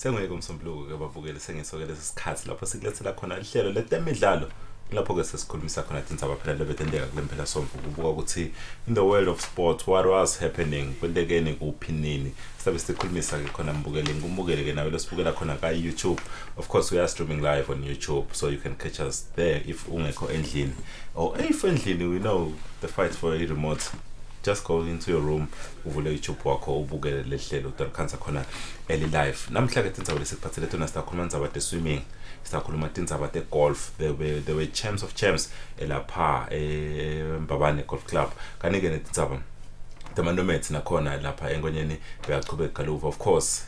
sengeke umsombuluko ke babukele sengisoke lesikhathi lapho sikulethela khona ihlelo letemidlalo lapho ke sesikhulumisa khona indzaba phela lebetendeka kule mphela sonke ukubuka ukuthi in the world of sport what was happening kwendekeni kuphi nini sabe sikhulumisa ke khona mbukele ke nawe lesibukela khona ka YouTube. Of course we are streaming live on YouTube, so you can catch us there if ungekho endlini or if endlini we know the fight for a remote. Just go into your room, uvule YouTube wakho ubukele lehlelo utarikhansa khona eli live. Namhla ke tindzaba lesiphathele tona sikhuluma indzaba te swimming, sikhuluma tindzaba te golf. There were champs of champs elapha Mbabane Golf Club. Kanike netindzaba temanomads nakhona lapha engonyeni beyaqhubeka galuva. Of course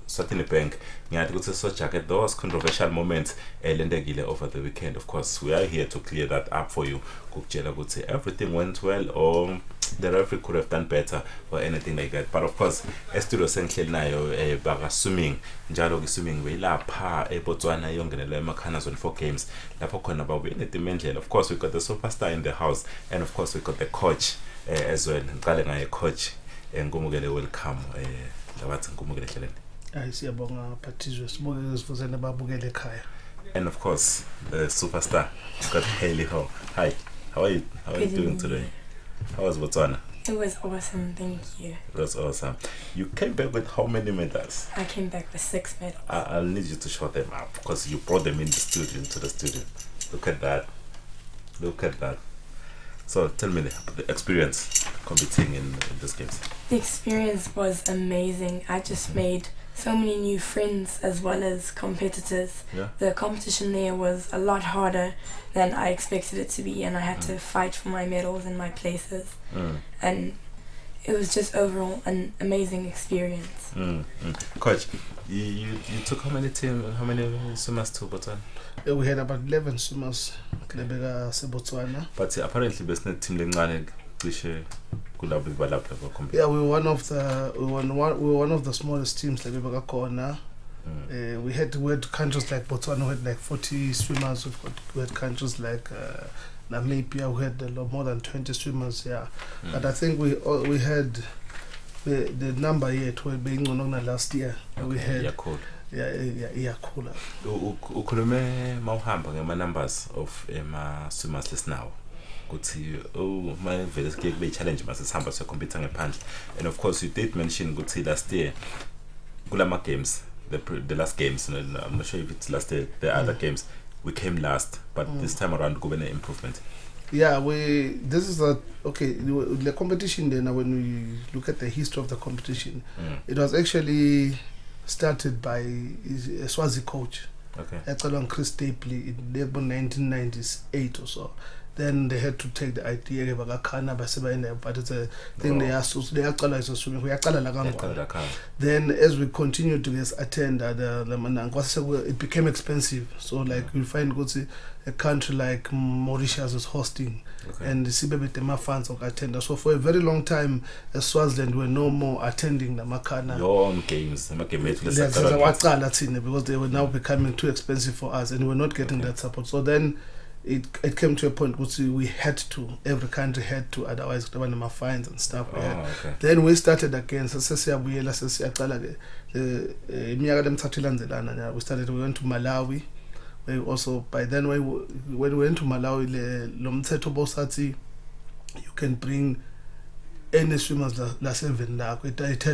Eswatini Bank ngiyathi ukuthi so jacket those controversial moments elendekile over the weekend. Of course we are here to clear that up for you, kukutshela ukuthi everything went well or the referee could have done better or anything like that. But of course estudio sengihleli nayo baka swimming njalo ke swimming beyilapha eBotswana yongenele emakhana zone 4 games lapho khona babuye Temidlalo. Of course we got the superstar in the house, and of course we got the coach as well. Ngiqale ngaye coach, ngumukele welcome labathi ngumukele hleleni. Siyabonga Patizwe, sibukele sifuzene babukele ekhaya. And of course the superstar Scott Haley. Hi, how are you doing today? How was Botswana? It was awesome, thank you. It was awesome. You came back with how many medals? I came back with 6 medals. I'll need you to show them up because you brought them into the studio. Look at that. So tell me the experience competing in these games. The experience was amazing. I just made so many new friends as well as competitors. Yeah. The competition there was a lot harder than I expected it to be, and I had to fight for my medals and my places. And it was just overall an amazing experience. Coach, you took how many swimmers to Botswana? We had about 11 swimmers Klebeka Botswana. But apparently there's no team lencane cishe kulabo balapha compete. Yeah, we were one of the smallest teams Klebeka khona. We had countries like Botswana who had like 40 swimmers. We had countries like Namibia who had more than 20 swimmers. Yeah, but I think we had the number yet were being on last year. Okay, we had yeah, cool. Yeah, cool. Ukhulume mawuhamba ngama numbers of swimmers list now. Kuthi my vele sike kube challenge masihamba so compete ngaphandle. And of course you did mention ukuthi last year kulama games, the last games, I'm not sure if it's last year, the other games we came last, but this time around kube an improvement. Yeah, the competition then when we look at the history of the competition, it was actually started by a Swazi coach. Okay. Chris Stapley in 1998 or so. Then they had to take the idea but it's a thing they are so they are swimming. Then as we continued to attend it became expensive. So like you find a country like Mauritius is hosting, and the Sibebetema fans of attend. So for a very long time Swaziland were no more attending the Makana. Your own games, because they were now becoming too expensive for us and we were not getting that support. So then it came to a point where every country had to, otherwise there were fines and stuff. Then we started again. We started, we went to Malawi. We also, by then when we went to Malawi, you can bring any swimmers it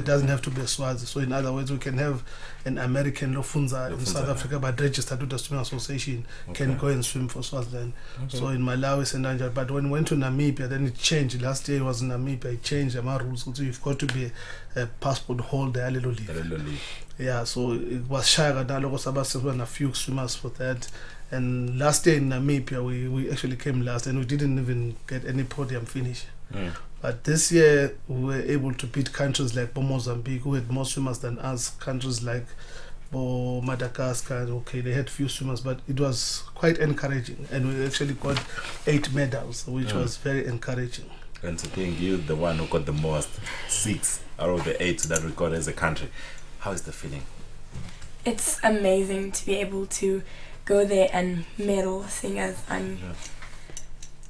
doesn't have to be a Swazi. So in other words, we can have an American Lofunza in South Africa but registered with the Swimming Association can go and swim for Swaziland. So in Malawi and Nigeria. But when we went to Namibia, then it changed. Last year it was in Namibia, it changed the rules. So you've got to be a passport holder. Yeah, so it was Shaga and a few swimmers for that. And last year in Namibia we actually came last and we didn't even get any podium finish. But this year we were able to beat countries like Mozambique who had more swimmers than us, countries like Madagascar. Okay, they had few swimmers, but it was quite encouraging, and we actually got 8 medals, which was very encouraging. And to think you the one who got the most, 6 out of the 8 that we got as a country. How is the feeling? It's amazing to be able to go there and medal, seeing as I'm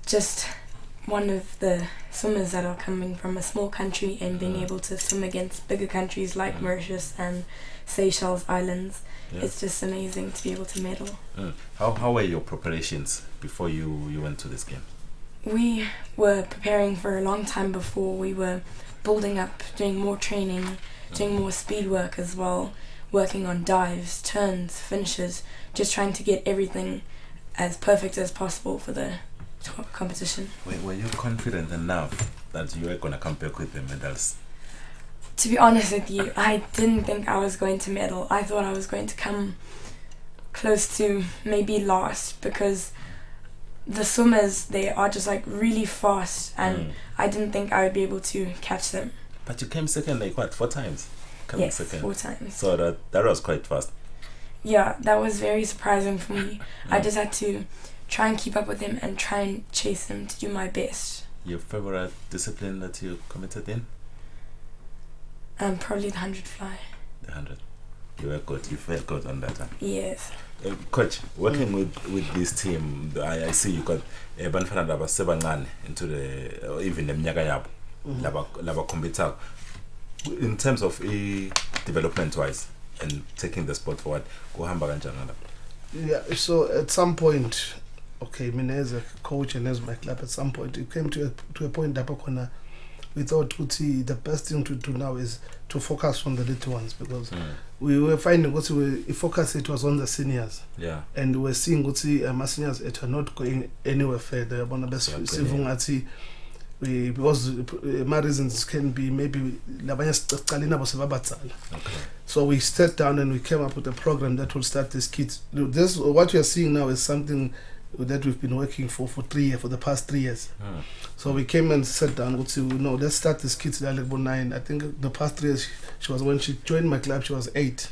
just one of the swimmers that are coming from a small country and being able to swim against bigger countries like Mauritius and Seychelles Islands. It's just amazing to be able to medal. How were your preparations before you went to this game? We were preparing for a long time before. We were building up, doing more training, doing more speed work as well, working on dives, turns, finishes, just trying to get everything as perfect as possible for the competition. Were you confident enough that you were going to come back with the medals? To be honest with you, I didn't think I was going to medal. I thought I was going to come close to maybe last, because the swimmers, they are just like really fast, and I didn't think I would be able to catch them. But you came second like what, 4 times? Coming yes, second. 4 times. So that was quite fast. Yeah, that was very surprising for me. I just had to try and keep up with him and try and chase him to do my best. Your favorite discipline that you committed in? Probably the 100 fly. The 100. You were good. You felt good on that one. Yes. Coach, working with this team, I see you got Banfana Laba Sebangan into the even the Mnyaga Yab Laba Combital. In terms of development wise and taking the sport forward, go hamba kanjani? Yeah, so at some point, okay, me as a coach and as my club, at some point it came to a point that we thought the best thing to do now is to focus on the little ones, because we were finding what we focus it was on the seniors. Yeah. And we were seeing what my seniors are not going anywhere further. Because my reasons can be maybe okay. So we sat down and we came up with a program that will start these kids. This what we are seeing now is something that we've been working for the past 3 years. So we came and sat down. Let's start this kids at level 9. I think the past 3 years, when she joined my club, she was 8.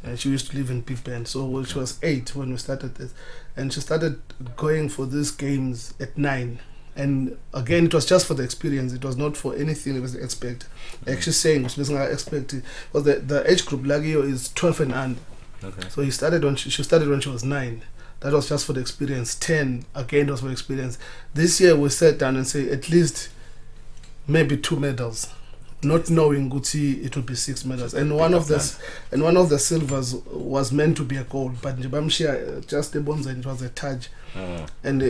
And she used to live in Big Bend. So she was 8 when we started this, and she started going for these games at 9. And again, it was just for the experience. It was not for anything it was expected. Actually saying I expected, because the age group Lagio is 12 and under. Okay. So she started when she was 9. That was just for the experience. 10 again was for experience. This year we sat down and say at least maybe 2 medals, not knowing Guti it would be 6 medals. And one of the silvers was meant to be a gold, but Njibamshia just the bonds and it was a touch. And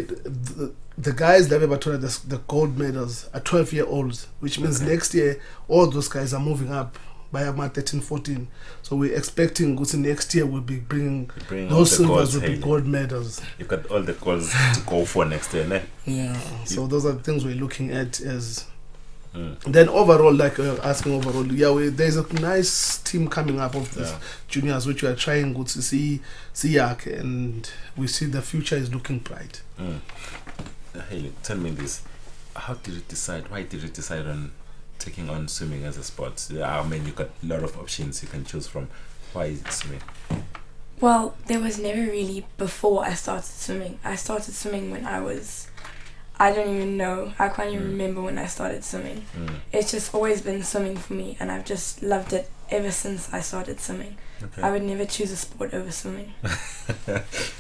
the guys that were the gold medals are 12-year-olds, which means next year all those guys are moving up by about 13-14. So we're expecting next year we'll be bringing those silvers will be gold medals. You've got all the goals to go for next year, ne? Yeah. So those are the things we're looking at as. Then overall, like asking overall, there's a nice team coming up of this juniors, which we are trying to see and we see the future is looking bright. Hey, tell me this: why did you decide on taking on swimming as a sport? I mean, you got a lot of options you can choose from. Why is it swimming? Well, there was never really before I started swimming. I started swimming when I don't even know. I can't even remember when I started swimming. It's just always been swimming for me, and I've just loved it ever since I started swimming. Okay. I would never choose a sport over swimming.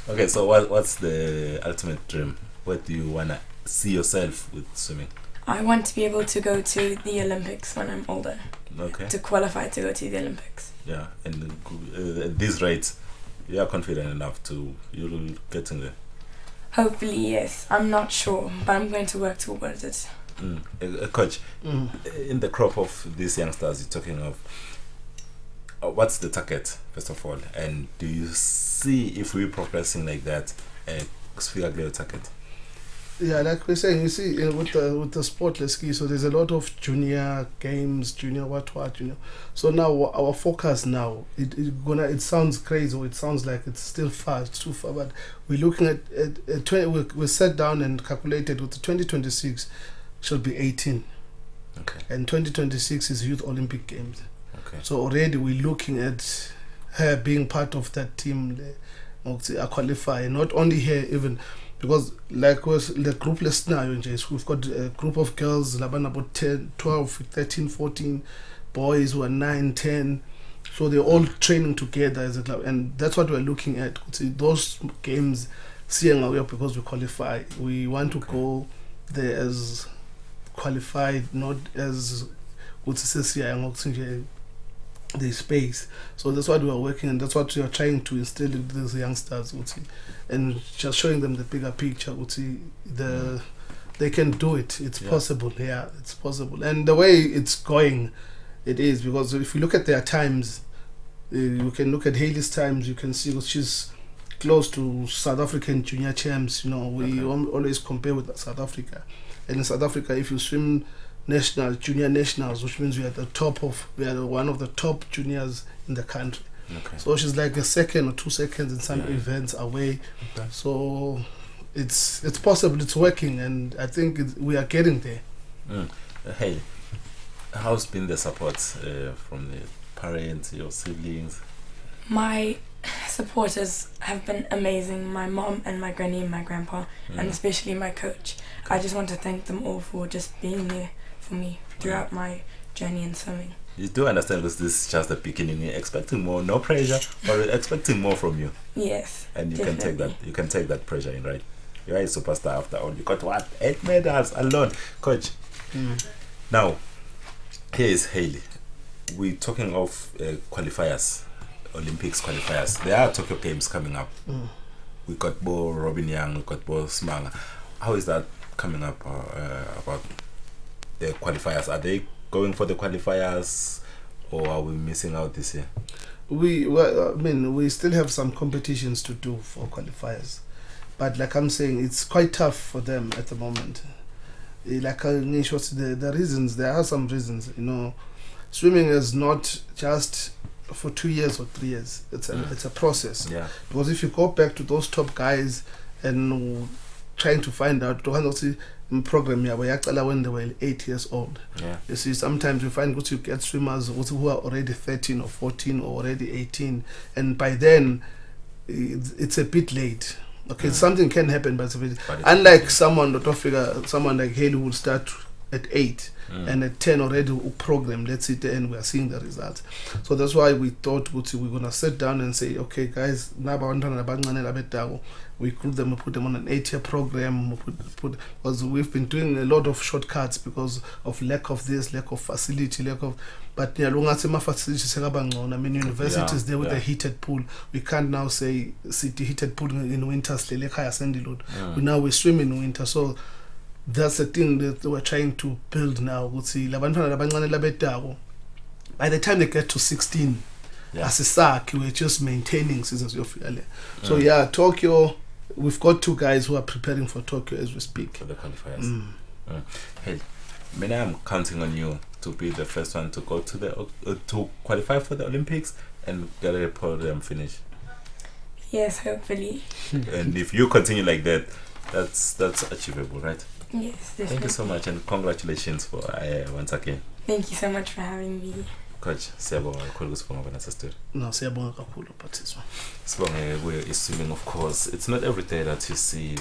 Okay, so what's the ultimate dream? What do you want to see yourself with swimming? I want to be able to go to the Olympics when I'm older. Okay. To qualify to go to the Olympics. Yeah, and at these rates, you are confident enough you'll get in there. Hopefully, yes. I'm not sure, but I'm going to work towards it. Coach, in the crop of these youngsters you're talking of, what's the target, first of all? And do you see, if we're progressing like that, a sphere target? Yeah, like we're saying, you see, with the sport, so there's a lot of junior games, junior what, So now our focus now, it sounds crazy, or it sounds like it's still far, it's too far, but we're looking at we sat down and calculated with the 2026 should be 18. Okay. And 2026 is Youth Olympic Games. Okay. So already we're looking at her being part of that team, qualify, not only her even. Because like was the group list now, we've got a group of girls, about 10, 12, 13, 14 boys who are 9, 10. So they're all training together as a club. And that's what we're looking at. Those games, seeing away because we qualify. We want to go there as qualified, not as the space. So that's what we are working, and that's what we are trying to instill in these youngsters, and just showing them the bigger picture. They can do it. It's possible. Yeah, it's possible. And the way it's going, it is, because if you look at their times, you can look at Hayley's times. You can see she's close to South African junior champs. We always compare with South Africa, and in South Africa, if you swim junior nationals, which means we are one of the top juniors in the country. Okay. So she's like a second or 2 seconds in some events away. Okay. So it's possible, it's working, and I think we are getting there. Hey, how's been the support from the parents, your siblings? My supporters have been amazing. My mom and my granny and my grandpa, and especially my coach. I just want to thank them all for just being there for me throughout my journey in swimming. You do understand, because this is just the beginning. You're expecting more, no pressure, or expecting more from you. Yes, and you definitely. can take that. You can take that pressure in, right? You are a superstar after all. You got what? 8 medals alone, coach. Now, here is Hayley. We're talking of qualifiers, Olympics qualifiers. There are Tokyo Games coming up. We got Bo Robin Young, we got Bo Smanga. How is that coming up about the qualifiers? Are they going for the qualifiers, or are we missing out this year? We still have some competitions to do for qualifiers, but like I'm saying, it's quite tough for them at the moment. Like the reasons, there are some reasons. Swimming is not just for 2 years or 3 years. It's a process. Yeah. Because if you go back to those top guys and trying to find out program when they were 8 years old. Yeah. You see, sometimes you find you get swimmers who are already 13 or 14 or already 18, and by then it's a bit late. Okay, something can happen, but unlike someone like Hayley would start at 8 and at 10 already program, let's see, and we are seeing the results. So that's why we thought we're going to sit down and say, okay guys, we group them, we put them on an 8-year program, because we've been doing a lot of shortcuts because of lack of this, lack of facility, but facilities. I mean, universities there with the heated pool. We can't now say city heated pool in winter. Now we swim in winter, so that's the thing that we're trying to build now. By the time they get to 16, as a SAC, we're just maintaining seasons of failure. So Tokyo, we've got 2 guys who are preparing for Tokyo as we speak. For the qualifiers. Hey, I'm counting on you to be the first one to go to the to qualify for the Olympics and get a podium finish. Yes, hopefully. And if you continue like that, that's achievable, right? Yes, definitely. Thank you so much, and congratulations for once again. Thank you so much for having me. Coach, siyabonga kakhulu kusibonga wena sister. No, siyabonga kakhulu Pathiswa. Sibonge we swimming, of course. It's not every day that you see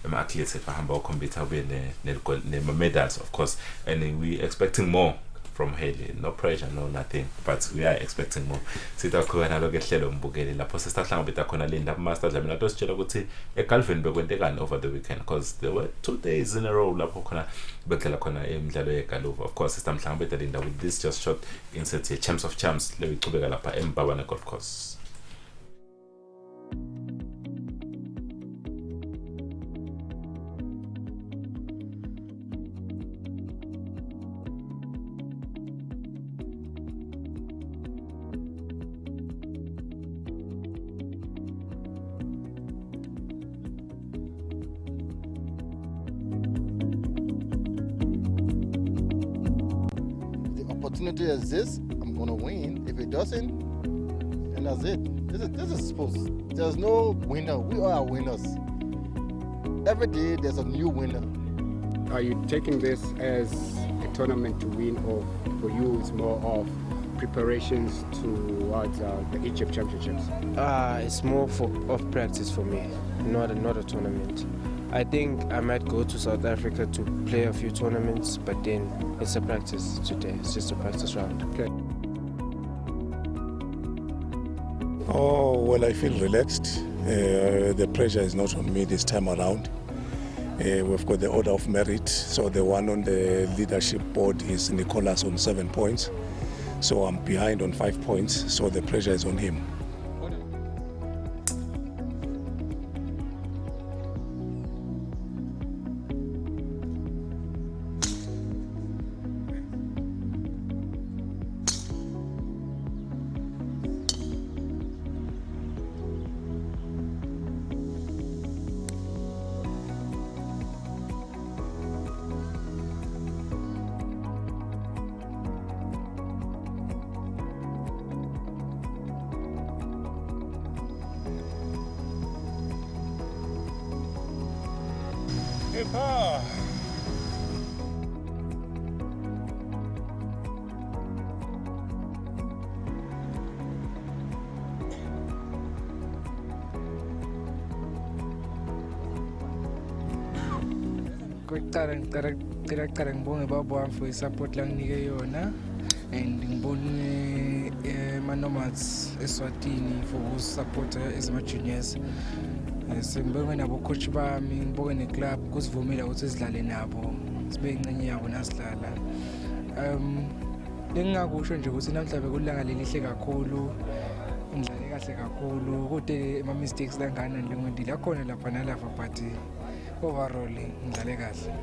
athletes bahamba compete with medals, of course, and we expecting more from Hayley. No pressure, no nothing, but we are expecting more. Sitha khona lo ke hlelo mbukeli lapho sesihlangabetha khona Linda Master Dlamini atositshela ukuthi eGalvin bekwenteka over the weekend, because there were 2 days in a row lapho khona bekhala khona emidlalo yegaluva. Of course sitamhlangabetha Linda with this just short insert here, Champs of Champs le ichubeka lapha eMbabane Golf Course. Opportunity as this, I'm gonna win. If it doesn't, and that's it. This is supposed. There's no winner. We are winners. Every day there's a new winner. Are you taking this as a tournament to win, or for you it's more of preparations towards the Egypt Championships? It's more of practice for me, not a tournament. I think I might go to South Africa to play a few tournaments, but then it's a practice today. It's just a practice round. Okay. Oh, well, I feel relaxed. The pressure is not on me this time around. We've got the Order of Merit. So the one on the leadership board is Nicholas on 7 points. So I'm behind on 5 points. So the pressure is on him. Ngicela ngibonge baba wami for isupport langinike yona and ngibonge ama-nomads Eswatini for ukusupporta as ama-juniors. Ngibonge nabo coach bami, ngibonge ne-club kusivumile ukuthi sidlale nabo sibe ingcenye yabo nasidlala. Lengingakusho nje ukuthi namhlanje kulanga lelihle kakhulu, ngidlale kahle kakhulu, kude ama-mistakes langana ngilengendile akhona lapha nalapha but overall ngidlale kahle.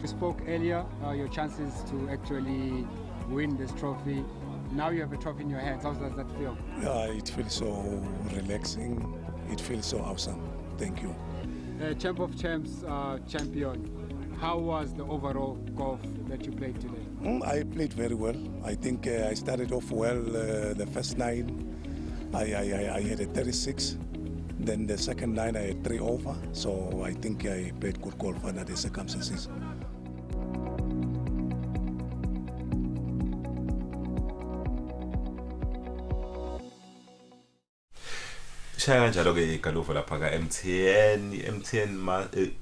You spoke earlier, your chances to actually win this trophy. Now you have a trophy in your hands. How does that feel? It feels so relaxing. It feels so awesome. Thank you. Champ of Champs champion. How was the overall golf that you played today? I played very well. I think I started off well. The first 9, I had a 36. Then the second 9, I had 3 over. So I think I played good golf under the circumstances. Shaya kanjalo ke igaluvo lapha ka MTN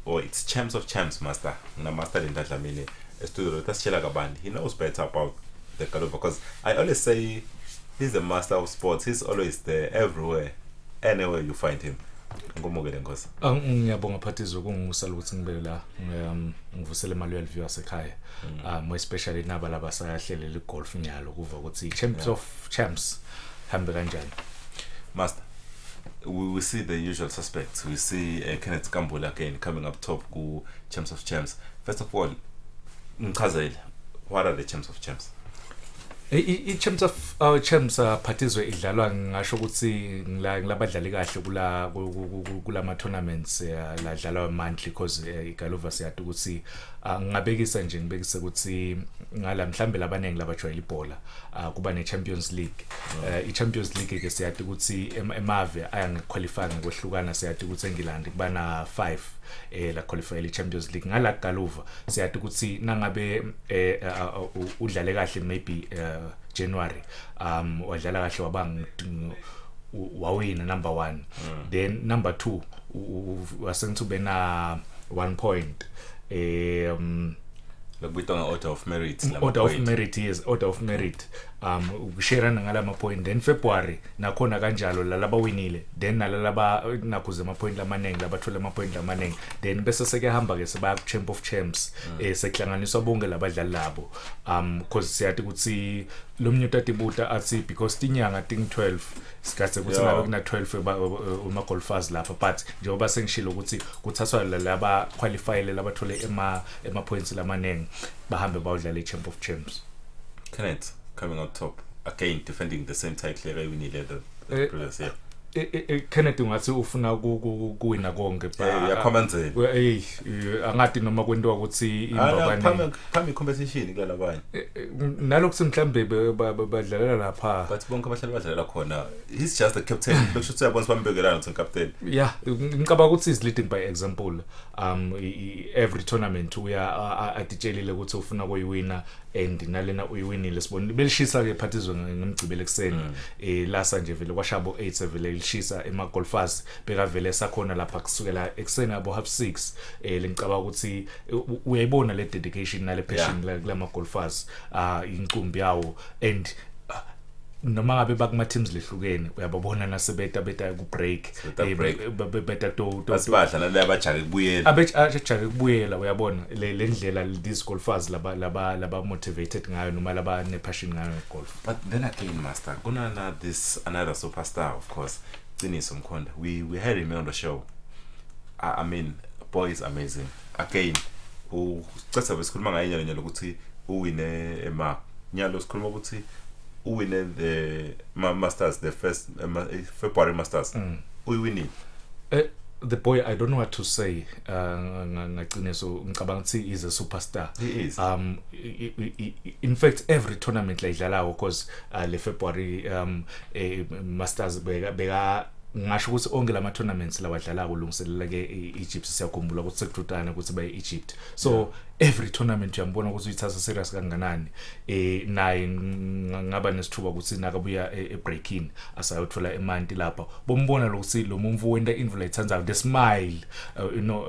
or it's Champs of Champs master. Ngina master Ndadlamini estudio tasitshela kabandi. He knows better about the galuvo because I always say he's the master of sports. He's always there everywhere. Anywhere you find him. Ngomukele Nkosi. Ngiyabonga phathizo kungusala ukuthi ngibele la ngivusele imali yelview yasekhaya. More especially naba laba sayahlelele igolf nyalo kuva ukuthi Champs of Champs hambe kanjani. Master, we see the usual suspects. We see Kenneth Kambula again coming up top ku Champs of Champs. First of all, mchazele, what are the Champs of Champs? I-Champs of Champs phathizwe idlalwa ngisho ukuthi ngilabadlali kahle kula ma tournaments la dlalwa monthly because igaluva siyade ukuthi ngabekisa nje ngibekise ukuthi ngala mhlambe labanengi labajwayela ibhola kuba ne Champions League. I-Champions League ke siyade ukuthi emave ayangiqualify ngokwehlukana siyade ukuthi eNgilandi kuba na 5 la qualify le Champions League ngala galuva siyade ukuthi nangabe udlale kahle maybe January wadlala kahle wabanga wawina number 1 then number 2 wasentu bena 1 point lokubitwa order of merit. Order of merit, yes, order of merit. Ukusherana ngala ma point then February nakhona kanjalo lalaba winile then nalalaba nakuze ama point lamanengi labathola ama point lamanengi then bese seke hamba ke sebaya ku Champ of Champs sekuhlanganiswa bonke labadlali labo because siyathi ukuthi lo mnyuta tibuta athi because tinyanga ting 12 sikase ukuthi ngabe kuna 12 uma golfers lapha but njengoba sengishilo ukuthi kuthathwa laba qualify labathole ema points lamanengi bahambe bawudlala iChamp of Champs. Kenneth coming out top again defending the same title like we needed the previous year. Kenneth ungathi ufuna kuwina konke uyakhomenzela angathi noma kwentiwa ukuthi imbabane phambi competition kulalabanye nalokuthi mhlambe badlalela lapha but bonke abahlali badlalela khona he's just the captain lokusho ukuthi uyabona bambekelana ukuthi captain ngicabanga ukuthi is leading by example. Every tournament uya atitshelile ukuthi ufuna kuyiwina and nalena uyiwinile sibona belishisa ke phathizwe ngimgcibele kuseni lasa nje vele kwashabo 8 vele lishisa ema golfers bekavele sakhona lapha kusukela ekseni abo 6:30 lengicabanga ukuthi uyayibona le dedication nale passion kulama golfers incumbi yawo and noma ngabe bakuma teams lehlukene uyababona nasebeta ku break beta to basibadla nale abajake kubuyela abajake kubuyela uyabona le ndlela these golfers laba motivated ngayo noma laba ne passion ngayo golf. But then again, master, kuna this another superstar, of course, Qiniso Mkhonda. We had him on the show. I mean, boy is amazing. Again, ucetha besikhuluma ngaye nyalo ukuthi uwine emark. Nyalo sikhuluma ukuthi uwine the Masters, the first February Masters. Uwinile. The boy, I don't know what to say. Ngaqiniso ngicabanga ukuthi is a superstar. He is. In fact, every tournament like idlalayo because le February Masters beka ngisho ukuthi onke lama tournaments lawadlala kulungiselela ke Egypt siyakhumbula ukuthi sekudutana ukuthi baye Egypt. So every tournament uyambona ukuthi uyithatha serious kanganani naye ngaba nesithuba ukuthi nakabuya e-break in asayothola emanti lapha bombona lokuthi lo mumvu wenda invite turns the smile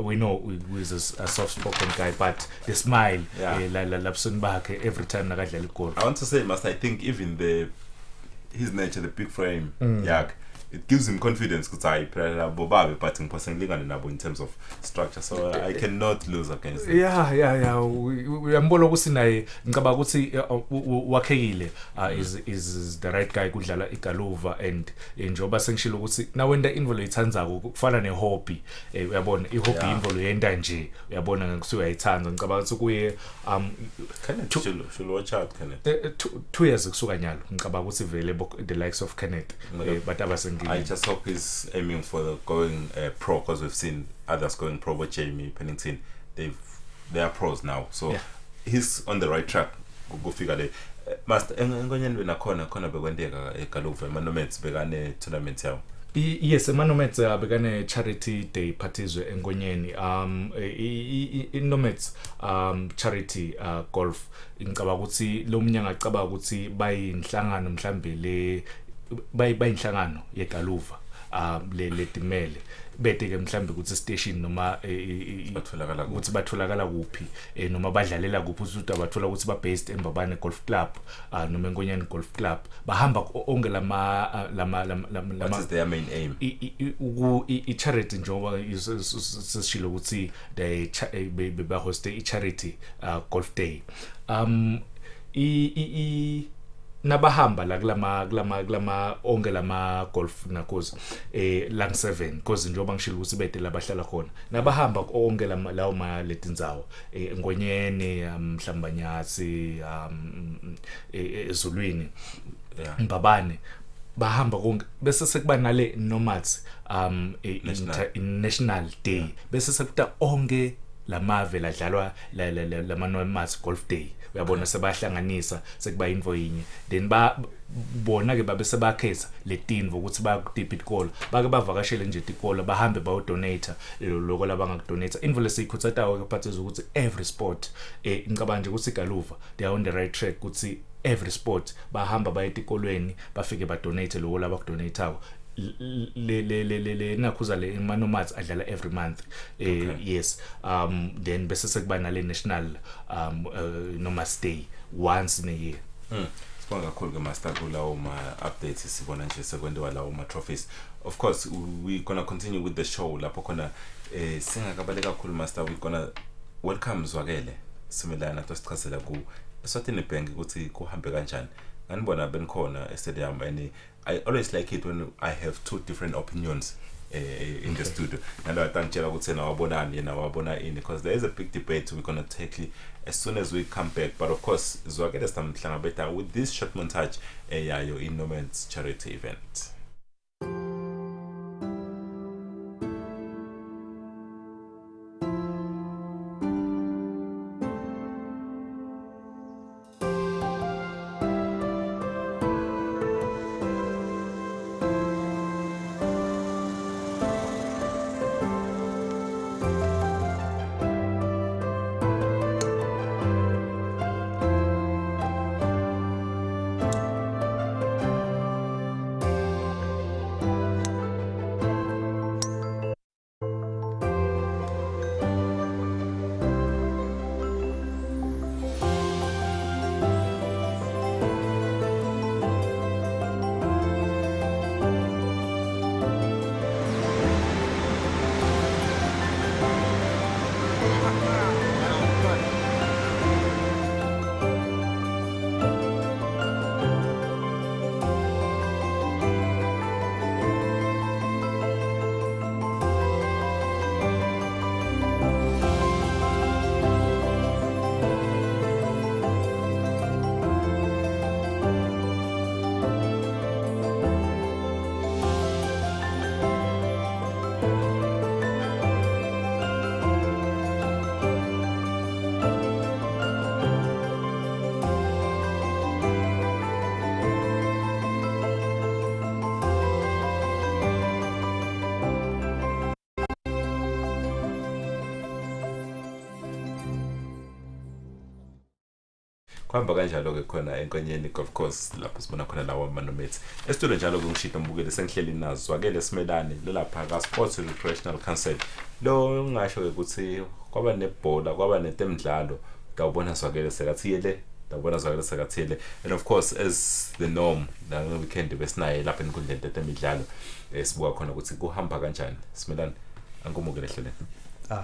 we know with a soft spoken guy but the smile lapsoni bakhe every time nakadlala igolf. I want to say, master, I think even his nature, the big frame, it gives him confidence because I play bobabe but in terms of structure, so I cannot lose against him. Uyambona ukuthi naye ngicabanga ukuthi wakhekile is the right guy kudlala igaluva and njoba sengishilo ukuthi na wenda involve ithandzako kufana ne hobby uyabona ihobby involve yenda nje uyabona ngikuthi uyayithanda ngicabanga ukuthi kuye should watch out Kenneth 2 years kusuka nyalo ngicabanga ukuthi vele the likes of Kenneth but I just hope he's aiming for going pro because we've seen others going pro with Jamie Pennington. They are pros now, so he's on the right track. Go figure there. Master, engonyeni wena khona bekwendeka eGaluva eManomads bekane tournament yawo. Yes, eManomads bekane charity day parties engonyeni iNomads charity golf ngicabanga ukuthi lo mnyanga acabanga ukuthi bayinhlangano mhlambe le bayinhlangano yeGaluva le timele bete ke mhlambe ukuthi station noma ukuthi batholakala kuphi noma badlalela kuphi usuthi abathola ukuthi ba based eMbabane Golf Club noma eNkonyane Golf Club bahamba onke what is their main aim i charity njengoba sisishilo ukuthi ba host i charity golf day nabahamba la kulama onke lama golf nakozi lang 7 because njengoba ngishilo ukuthi bede labahlala khona nabahamba onke lawo ma letindzawo Ngonyene Mhlambanyasi eZulwini Mbabane bahamba konke bese sekuba nale nomads national day bese sekuta onke lamave ladlalwa lama nomads golf day uyabona sebahlanganisa sekuba info yinye then bona ke babe sebakhetha letinvo ukuthi bayakudipha ikolo bake bavakashele nje ikolo bahambe bayo donate lokho labangakudonate info lesikhuthathayo ke phatheza ukuthi every sport ngicabanga nje ukuthi iGaluva they are on the right track ukuthi every sport bahamba baye etikolweni bafike ba donate lokho labakudonatayo le nakhuza le Manomads adlala every month yes then bese sekuba nale national Nomads day once in a year. Sibonga kakhulu ke master kulawo ma updates sibona nje sekwenziwa lawo ma trophies. Of course we gonna continue with the show lapho khona singakabaleka kakhulu master we gonna welcome Zwakele Simelana to sichazela ku Eswatini Bank ukuthi kuhambe kanjani nganibona benikhona stadium and I always like it when I have two different opinions in the studio and I thank you ukuthi na wabonani yena wabona ini because there is a big debate we're going to tackle as soon as we come back, but of course Zwakele samhlangabetha with this short montage yayo in Nomads charity event. Kuhamba kanjalo ke khona enkonyeni of course lapho sibona khona lawo amanomates. Esitulo njalo kungishita mbukele sengihleli nazo zwakele simelane lapha ka Sports Recreational Council. Lo ngisho ukuthi kwaba nebhola kwaba netemidlalo dawubona zwakele sekathiyele dawubona zwakele sekathiyele and of course as the norm la weekend besinaye lapha enkundleni tetemidlalo sibuka khona ukuthi kuhamba kanjani simelane angumukele hleleni.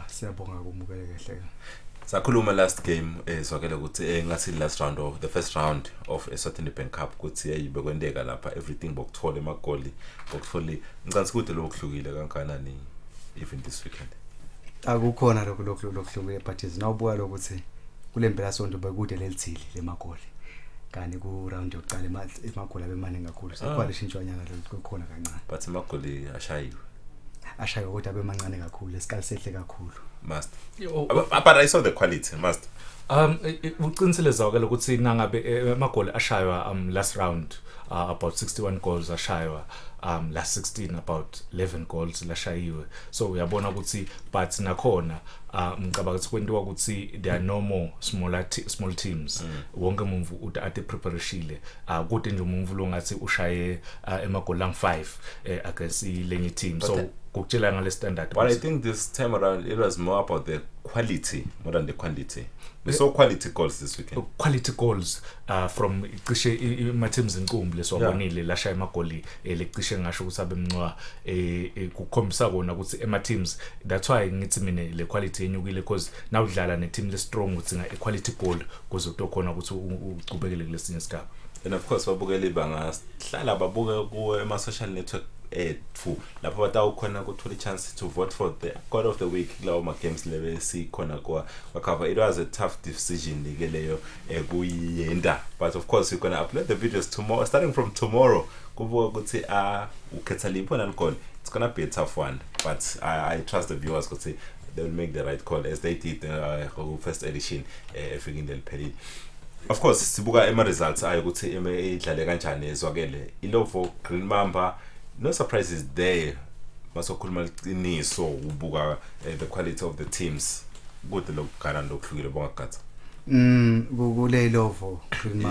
Siyabonga kumukele kahle. Sakhuluma last game zwakele ukuthi ngathi last round of the first round of Eswatini Bank Cup ukuthi yayibekwendeka lapha everything bokuthola emagoli bokuthola ngicela ukuthi lokuhlukile kankanani even this weekend. Akukhona lokuhlukile but nawubuka lokuthi kule mpela sonto bekude lelithili lemagoli kanti ku round yokuqala emagoli abemaningi kakhulu sekwalishintshwa nyanga lokukhona kancane but emagoli ashayiwe kodwa abemancane kakhulu esikali sehle kakhulu master but I saw the quality master. Uqinisele zawakela ukuthi nangabe emagoli ashaywa last round about 61 goals ashaywa last 16 about 11 goals lashayiwe so uyabona ukuthi but nakhona ngicabanga ukuthi kwentiwa ukuthi there are no more small teams wonke umuntu uthi ade prepareshile kude nje umuntu lo ngathi ushaye emagoli lang 5 against lenye team so kukutshela ngale standard. But I think this time around it was more about the quality more than the quantity. We saw quality goals this weekend. Quality goals from cishe ima teams inqumbi leswabonile lashaya emagoli lecishe ngasho ukuthi abemncwa kukhombisa kona ukuthi ema teams that's why ngithi mina le quality yenyukile because now udlala ne team le strong uthi nga quality goal kuze utokhona ukuthi ucubekele kulesinye isigaba. And of course babukeli bangahlala babuke ku ema social network lapho batawukhona ukuthola chance to vote for the God of the week lawo ma games lebe sikhona kwa cover. It was a tough decision ke leyo kuyenda but of course we're going to upload the videos tomorrow starting from tomorrow kubuka ukuthi ukhetha lipho nani goal. It's going to be a tough one but I trust the viewers ukuthi they will make the right call as they did first edition efikini leliphelile. Of course sibuka ema results ayo ukuthi idlale kanjani ezwakele ilovo Green Mamba. No surprises there. Masokhuluma liqiniso ubuka the quality of the teams. Good lokukana lokuhlukile bongagatha. Kule lovo Green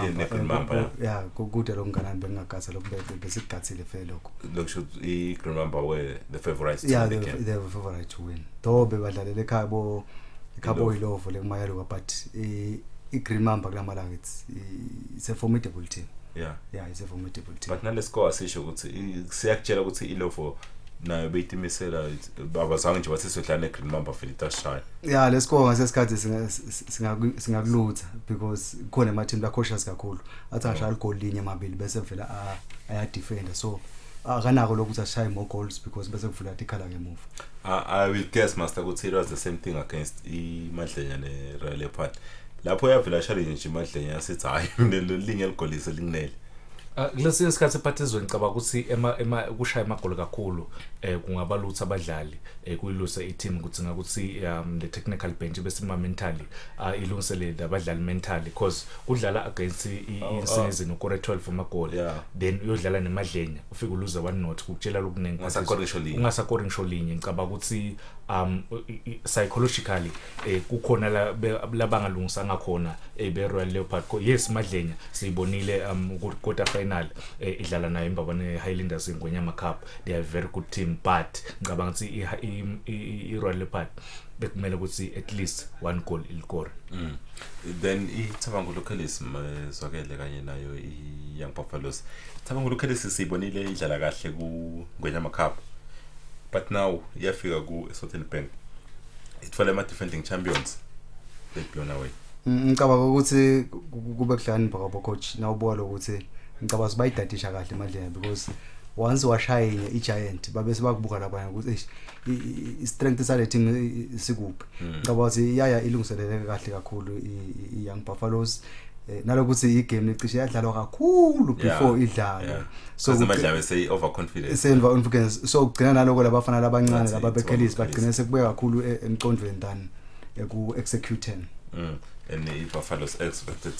Mamba. Yeah, kude lokungana bengagatha lokubeke besigathile fe lokho. Lokusho I Green Mamba were the favorites to win. The game. They were favorite to win. Though bebadlalele ekhaya ikhabo ilovo lekumayelo but I Green Mamba kulamalanga it's a formidable team. Yeah, it's a formidable team. But nale score asisho ukuthi siyakutshela ukuthi ilovo nayo beyitimisela babazange nje bathi sodlana Green Mamba filita shy. Yeah, let's go ngasesikhathi singakulutha because khona ama team la cautious kakhulu. Athi ashaya goal linye mabili bese vela aya defender so akanako lokuthi ashaye more goals because bese kuvula ikhala ngemuva. I will guess master ukuthi it was the same thing against iMadlenya ne Royal Leopard. Lapho yavela challenge iMadlenya sithi hayi lo linye ligolise linginele. Kulesinye isikhathi ephathizwe ngicaba ukuthi kushaya emagoli kakhulu kungaba lutho abadlali kuyilusa i-team ukuthi ngakuthi the technical bench bese mentally ilungisele abadlali mentally because udlala against i-season ukore 12 amagoli then uyodlala neMadlenya ufika uluza 1-0 kukutshela lokuningi ungasakori ngisho linye ngicaba ukuthi psychologically kukhona labangalungisa ngakhona be Royal Leopard yes Madlenya siyibonile quarter final idlala nayo imbabane Highlanders eNgwenyama Cup. They are a very good team but ngicabanga ukuthi I Royal Leopard bekumele ukuthi at least one goal ilikore. Then iThabangu Localism zwakele kanye nayo iYoung Buffaloes. Thabangu Localism siyibonile idlala kahle ku Ngwenyama Cup but now iyafika ku Eswatini Bank itfole ama defending champions they blown away. Ngicabanga ukuthi kube kuhlani phakabo coach nawubuka lokuthi ngicabanga sibayidadisha kahle eMadlenya because once washaya iGiant babe sebakubuka labanye ukuthi istrength sale team sikuphi. Ngicabanga ukuthi yaya ilungiseleleke kahle kakhulu iYoung Buffaloes nalokuthi igame lecishe yadlalwa kakhulu before idlalo so Madlenya say overconfidence so ugcina naloko labafana labancane laba bekhelisi bagcina sekubeka kakhulu emqondweni than ku executing. And the Buffaloes expected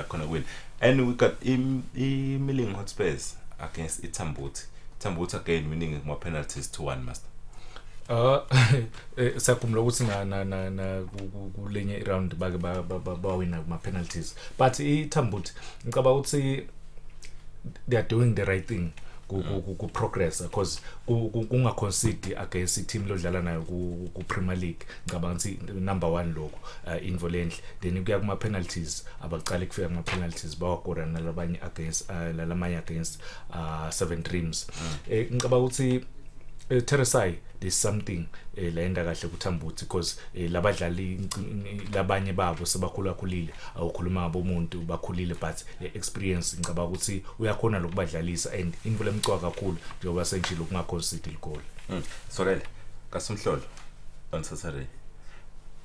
gonna win. And we got Milling Hotspurs against Itambuti again winning more penalties 2-1 master. Sakhumbula ukuthi na kulenye round bake bawina kuma penalties but iThambuthi ngicabanga ukuthi they are doing the right thing ku progress because kunga concede against i-team lodlala nayo ku Premier League ngicabanga ukuthi number 1 lokho invo lenhle then kuya kuma penalties abaqale kufika kuma penalties bawakora nalabanye against lalamanye against 7 Dreams ngicabanga ukuthi Teresai there's something laenda kahle kuThambuthi because labadlali labanye babo sebakhulakhulile awukhuluma ngabo umuntu bakhulile but experience ngicabanga ukuthi uyakhona lokubadlalisa and imvula emcwa kakhulu njengoba senjilo ukungaconcede igoli. Sorele kaSumhlolo on Saturday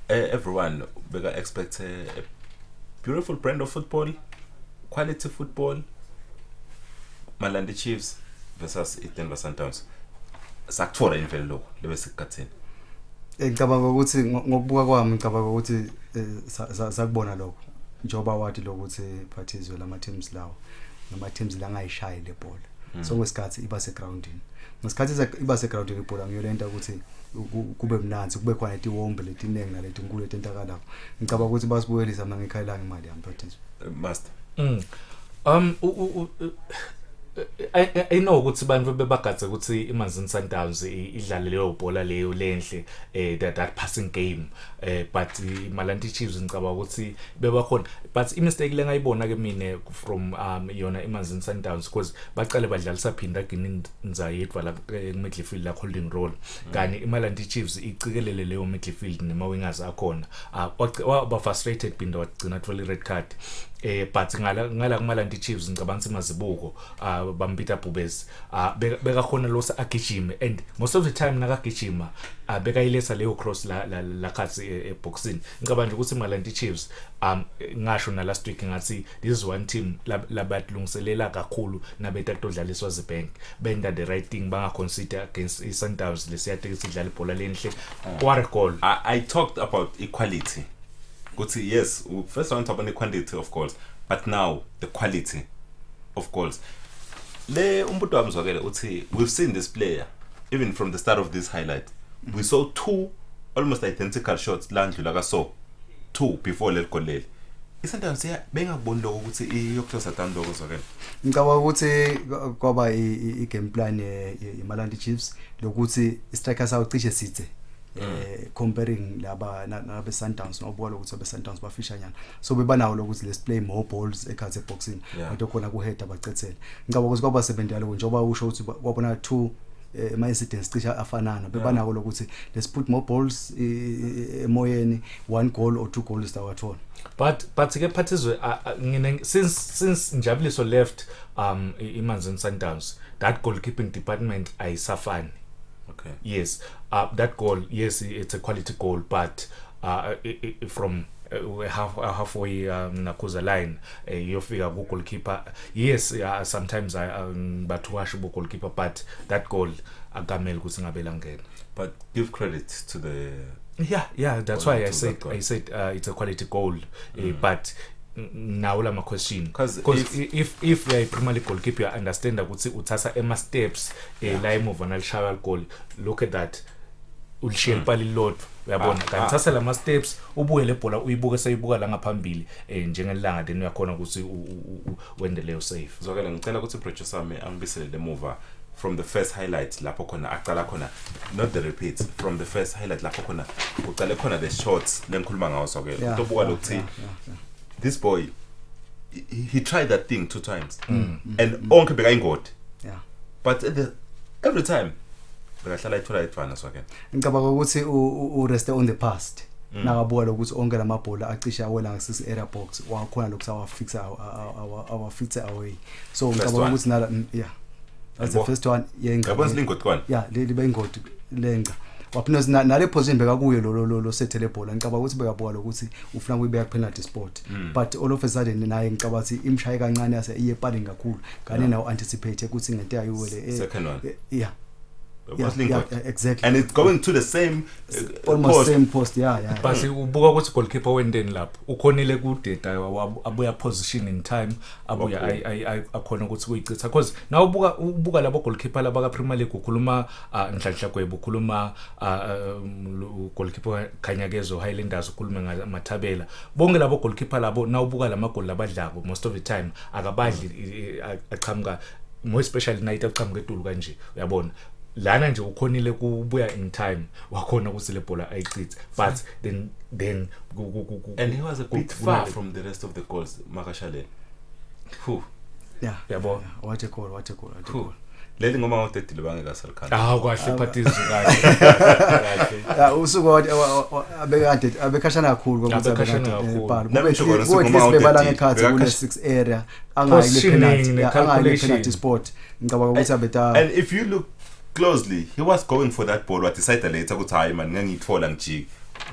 everyone bega expect a beautiful brand of football, quality football, Malandi Chiefs versus Denver Sundowns. Sakuthola imvelo lokho lebe sikathini. Ngicabanga ukuthi ngokubuka kwami ngicabanga ukuthi sakubona lokho njoba wathi lokuthi phathizwe lama teams lawo nama teams la ngayishayi le bhola so ngesikhathi iba se groundini ngesikhathi iba se groundini ibhola ngiyolenta ukuthi kube mnanzi kube khona itiwombe letinengi naleti nkulu etentakalayo ngicabanga ukuthi basibuyelisa mina ngekhayilanga imali yami phathizwe master I know ukuthi abantu bebagadze ukuthi iManzini Sundowns idlale leyo bhola leyo lenhle that passing game but iMalandi Chiefs ngicabanga ukuthi bebakhona but imistake lengayibona ke mina from yona iManzini Sundowns because baqale badlalisa phinda gininza yethu la midfield la holding role kani iMalandi Chiefs iциkelele leyo midfield nema wingers akhona waba frustrated phinda wagcina athola red card but ngala kuMalandi Chiefs ngicabanga ukuthi mazibuko bambita Bubezi beka khona losa agijime and most of the time nakagijima bekayilesa leyo cross la khathi eboxing ngicabanga nje ukuthi iMalandi Chiefs ngasho na last week ngathi this is one team labatlungiselela kakhulu nabetatodlala eSwazibank benda the right thing banga consider against iSundowns lesiyade sidlala ibhola lenhle what a goal. I talked about equality. Kuti yes, first round about the quantity of goals, but now the quality of goals. Le umbuto wamzwakele uthi we've seen this player even from the start of this highlight. We saw 2 almost identical shots landlula ka so 2 before le goal leli. Isandawns bengakuboni lokho ukuthi iyokuthosa down lokho zwakele. Ngicabanga ukuthi kwaba i-game plan yeMalandi Chiefs lokuthi strikers awu cishe sithe comparing laba nabe Sundowns nobuka ukuthi abe Sundowns bafisha nyana so bebanawo lokuthi let's play more balls ekhathe boxing into khona ku head abacethele ngicabanga ukuthi kwaba 70 njengoba usho ukuthi kwabona 2 ama incidents cisha afanana bebanako lokuthi let's put more balls emoyeni 1 goal or 2 goals tawathola but ke phathizwe since Njabuliso left iManzini Sundowns that goalkeeping department ayisafani. Okay. Yes, that goal, yes, it's a quality goal, but from halfway nakuza line, you figure goalkeeper. Yes, sometimes but wash goalkeeper, but that goal agamel kusingabela ngena. But give credit to the. Yeah, that's why I said it's a quality goal, but. Now my question because if you are a Premier League goalkeeper, you understand that utasa ema steps la move na shawal goal. Look at that, ulishel pali lot uyabona kanti utasa la steps ubuye le bhola uyibuka seyibuka la ngaphambili njengelanga then uyakhona ukuthi wende leyo save. Zwakela ngicela ukuthi producer sami angibisele le move from the first highlight lapho khona aqala khona not the repeats from the first highlight lapho khona uqale khona the shots lengikhuluma ngawo Zwakela utobuka lokuthi this boy he tried that thing 2 times and onke beka ingodi but every time bekahlala ithola ifana Zwakela ngicabanga ukuthi u rest on the past nakabuka lokuthi onke lamabhola acisha awela ngasisi area box wakhona lokuthi awa fixa away so ngicabanga ukuthi nala that's the first one yabona ingodi kwana libe ingodi lenga waphina nale position beka kuyo lo sethele bhola ngicabanga ukuthi bekabuka lokuthi ufuna kuyibeka penalty spot but all of a sudden naye ngicabanga ukuthi imshaye kancane yase iye pali kakhulu kane nawo anticipate ukuthi ngento ayiwele second one exactly. And it's going to the same almost post. same post, yeah. But ubuka ukuthi goalkeeper wendeni lapho ukhonile kudeda abuya position in time abuya akhona ukuthi kuyichitha because now ubuka labo goalkeeper laba ka Premier League ukhuluma Nhlanhla Gwebo ukhuluma goalkeeper Khanyakezo Highlanders ukhuluma ngamathabela bonke labo goalkeeper labo now ubuka lamagoli labadlako most of the time akabadli aqhamuka more especially night aqhamuka etulu kanje uyabona lana nje ukhonile kubuya in time wakhona ukuthi le bhola ayichithe but then and he was a bit far from the rest of the goals Makashale. Yabo what a goal leli ngoma ngotedile bangeka salikhala kahle Phatizwe kahle usuku abekashana kakhulu ukuthi bebala ngekhathi kule 6 area angayile penalty spot ngicabanga ukuthi abeta. And if you look closely, he was going for that ball. What decided later to time and then he fall and jig,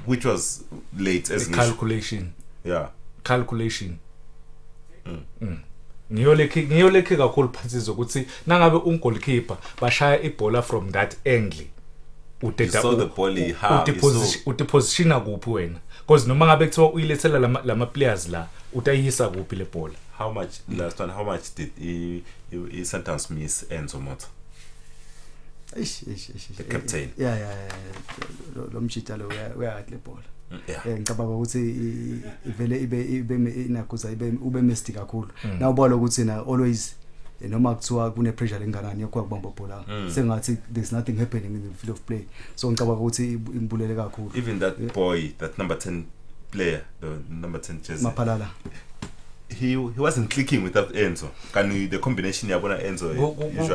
which was late as calculation. Yeah, calculation. Ngiyoleke kakhulu Phatizwe ukuthi nangabe goalkeeper bashaya ibhola from that angle. Udeda so the ball udepositiona kuphi wena? Because noma ngabe kuthiwa uyilethela lama players la utayisa kuphi le bhola. How much last one? How much did he sentence miss Enzo Mota? The captain. Lo mchita lo uyahle bhola. Ngicabanga ukuthi ivele ibe inakuza ube misty kakhulu. Now ubona ukuthi na always noma kuthiwa kune pressure lenganani yakho ukubamba ibhola sengathi there's nothing happening in the field of play. So ngicabanga ukuthi imbulele kakhulu. Even that boy, that number 10 player, the number 10 jersey. Mapalala. He wasn't clicking with that Enzo. Can the combination yabona Enzo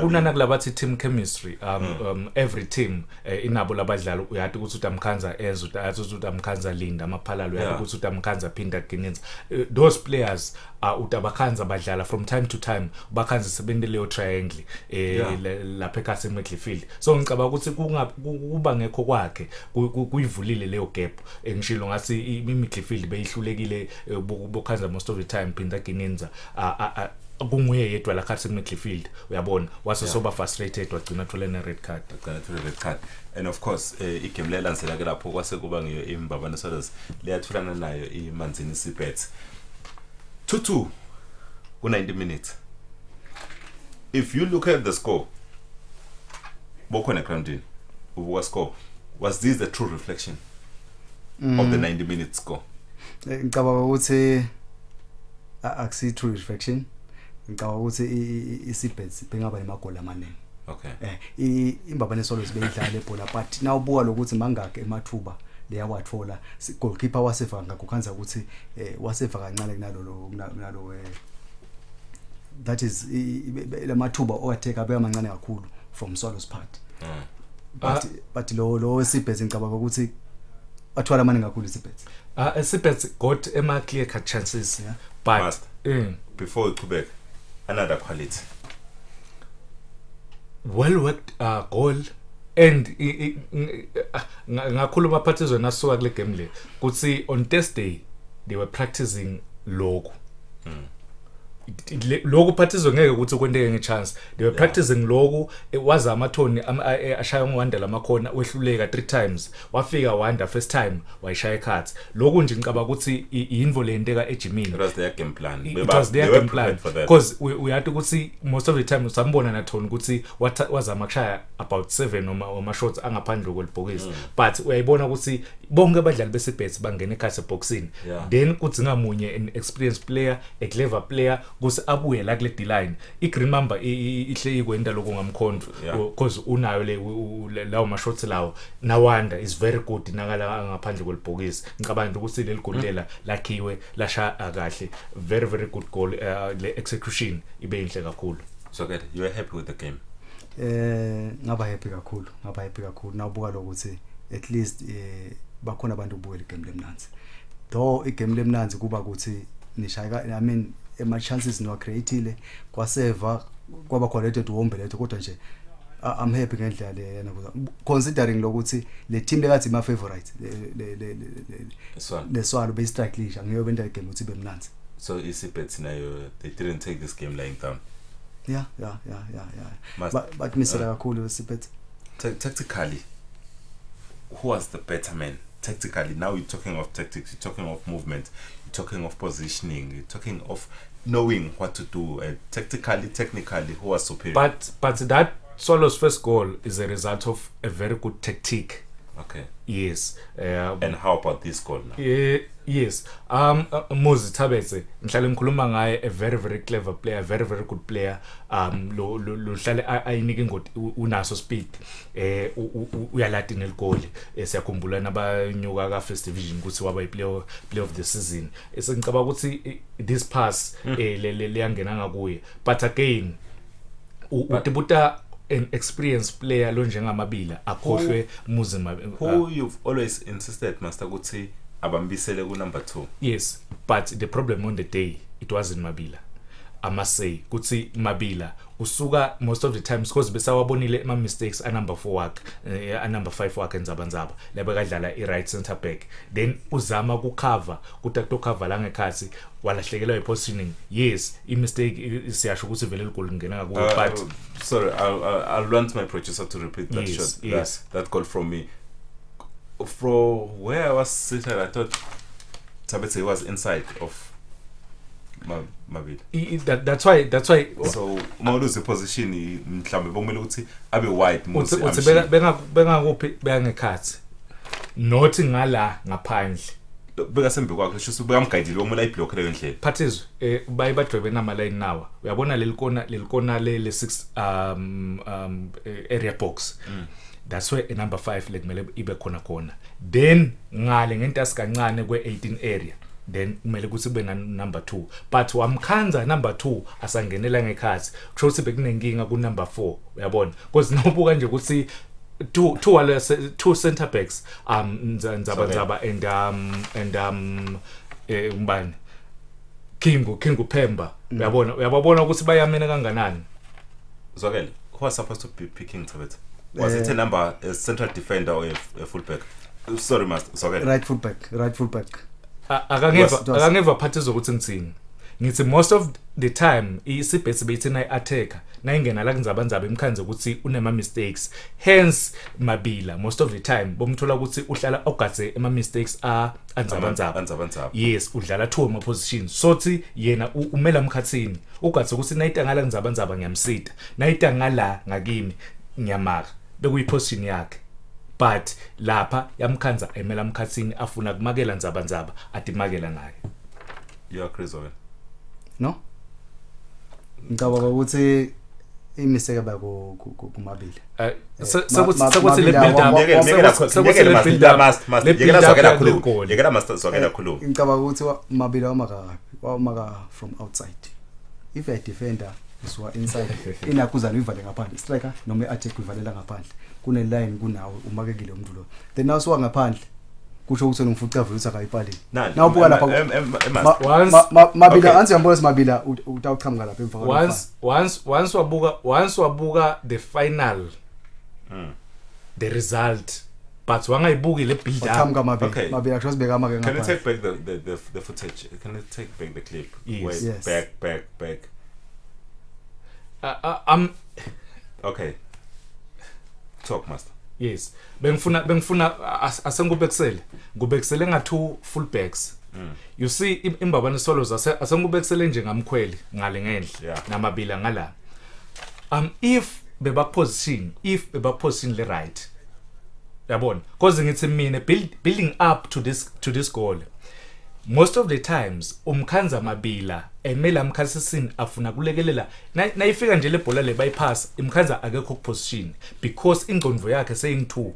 kunana kulabathi team chemistry every team inabo labadlali uyathi ukuthi utamkhanza Enzo uyathi ukuthi utamkhanza Linda Maphalalo uyathi ukuthi utamkhanza Phinda Ginenza those players utabakhanza badlala from time to time bakhanza sebende leyo triangle lapha ekhasi midfield. So ngicabanga ukuthi kuba ngekho kwakhe kuyivulile leyo gap engishilo ngathi midfield beyihlulekile bokhanza most of the time Phinda Ginenza kunguye yedwa la khathi midfield uyabona wase soba frustrated wagcina thola ne red card and of course igame lelandzela ke lapho kwase kuba ngiyo imbabane sodas leyathulana nayo iManzini Sibet 2-2 ku 90 minutes. If you look at the score bokhona grounding ubuka score, was this the true reflection of the 90 minute score? Ngicabanga ukuthi akusi true reflection. Ngicabanga ukuthi iSibet bengaba nemagoli amaningi. Okay. Imbabane solos beyidlala lebhola but now ubuka lokuthi mangake emathuba leyawathola goalkeeper waseva ngakukhanza ukuthi waseva kancane kunalo that is lamathuba owateka beka mancane kakhulu from Solos part. But lo Sibet ngicabanga ukuthi athola amaningi kakhulu iSibet. Sibet got ema clear cut chances but before we go back another quality well worked goal and ngakhuluma Phatizwe nasuka kule game le kuthi on Thursday they were practicing logo logo Phatizwe ngeke ukuthi kwenteke ngechance they were practicing logo was amathoni ashaya ngwandela amakhona wehluleka 3 times wafika wanda first time wayishaya cards loku nje ngicaba ukuthi invo lenteka ejimini it was their game plan because we had to ukuthi most of the time sambona nathoni ukuthi wazama kushaya about 7 noma shots angaphandle kwelibhokisi but uyayibona ukuthi bonke abadlali beSibet bangena ekhasi boxing then kudzinga munye an experienced player a clever player kuze abuye la kule D-line igreen number ihle ikwenda lokho ngamkhonto because unayo le lawo mashots lawo nawanda is very good nakala ngaphandle kwelibhokisi ngicabanga ukuthi leli goal lela lakhiwe lasha kahle very good goal le execution ibe inhle kakhulu. So good, you are happy with the game? Ngaba happy kakhulu nawubuka lokuthi at least bakhona abantu ubukela igame lemnanzi though igame lemnanzi kuba ukuthi nishayika I mean ema chances no createile kwaseva kwaba quality uwombelethe kodwa nje I'm happy ngendlela lena considering lokuthi le team lekathi my favorite le swalo be strike lisha ngiyobe into igame uthi bemnanzi. So iSibet nayo they didn't take this game lying down. Yeah. But misela kakhulu iSibet. tactically, who was the better man? Tactically, now you're talking of tactics, you're talking of movement, you're talking of positioning, you're talking of knowing what to do. Tactically, technically, who was superior? But that Swallows' first goal is a result of a very good tactic. Okay. Yes. And how about this goal now? Yes. Muzi Tabetse, ngihlale ngikhuluma ngaye, a very very clever player, a very very good player. Lo hlale ayinike ngoti unaso speed. Uyalati neligoli. Siyakhumbula nabanyuka ka first division ukuthi waba player of the season. Esengicaba ukuthi this pass leyangena ngakuye. But again, utibuta an experienced player lo njengamabila akhohlwe Muzima. Who you've always insisted master ukuthi abambisele ku number 2. Yes, but the problem on the day it wasn't Mabila. I must say ukuthi Mabila usuka most of the times because besawabonile ama mistakes a number 4 wakhe a number 5 wakhe enzabanzaba lebe kadlala I right center back, then uzama ku cover kuthi to cover la ngekhathi walahlekelwa I positioning. Yes, I mistake siyasho ukuthi vele ligoli ngena ngakuwo, but sorry, I'll want my producer to repeat that yes, shot. Yes. That goal from me. From where I was sitting, I thought Tabetse was inside of Mabila. That's why. So Mawulu's position mhlambe bomele ukuthi abe wide Muzi benga kuphi bengekhathi not ngala ngaphandle beka sembe kwakhe sho beka mguidile bomele ayiblock leyo ndlela. Phathizwe baye badwebe nama line nawa uyabona lelikona le 6 area box. That's where a number 5 lekumele ibe khona. Then ngale ngentasi kancane kwe 18 area, then kumele ukuthi kube na number 2, but wamkhanza number 2 asangenela ngekhathi kusho ukuthi bekunenkinga ku number 4 uyabona, because nobuka nje ukuthi two center backs Nzaba and umbani Kingu Pemba uyabona ukuthi bayamena kanganani. Zokele, who was supposed to be picking Tabet? Was it a central defender or a fullback? Sorry, master. Sorry. Right fullback. Akangeva phathizo ukuthi ngithini. Ngithi most of the time isibhethi bethina iattacker nayingena la kunzabanzaba imkhanze ukuthi unema mistakes. Hence Mabila most of the time bomthola ukuthi uhlala ogadze ema mistakes anzabanzaba. Yes, udlala 2 ma positions. Sothi yena umela emkhathini. Ugadze ukuthi nayitangala kunzabanzaba ngiyamsita. Nayitangala ngakimi ngiyamaka. Bekuyi position yakhe. But lapha yamkhanza emela emkhathini afuna kumakela nzabanzaba atimakela naye. You agree with it? No? Ngicabanga ukuthi imiseke ba kumabili. Sakuthi le build up. Ngicabanga ukuthi mabili wamaka from outside. If a defender uswa inside inakuzana ivale ngaphandle, striker noma attack ivalela ngaphandle, kune line kunawe umakekile umuntu lo, then nawusuka ngaphandle kusho ukuthi ngimfuca vele usakayipali nawubuka lapha Mabila ansi yambona Mabila utawuqhamuka lapha emva once wabuka the final the result, but wangayibuki le build up. Okay, Mabila just beka amake ngaphandle. Can you take back the footage? Can you take back the clip? Yes. Back. Okay. Talk, master. Yes. Bengifuna ngubekisele nga 2 fullbacks. You see imbabane Swallows asengubekisele nje ngamkhweli ngale ngendle namabila ngala. If beba position le right. Yabona, because ngithi mina building up to this goal. Most of the times umkhanza Mabila emela mkhasisini afuna kulekelela nayifika nje le bhola le bypass imkhanza akekho position because ingqondo yakhe saying2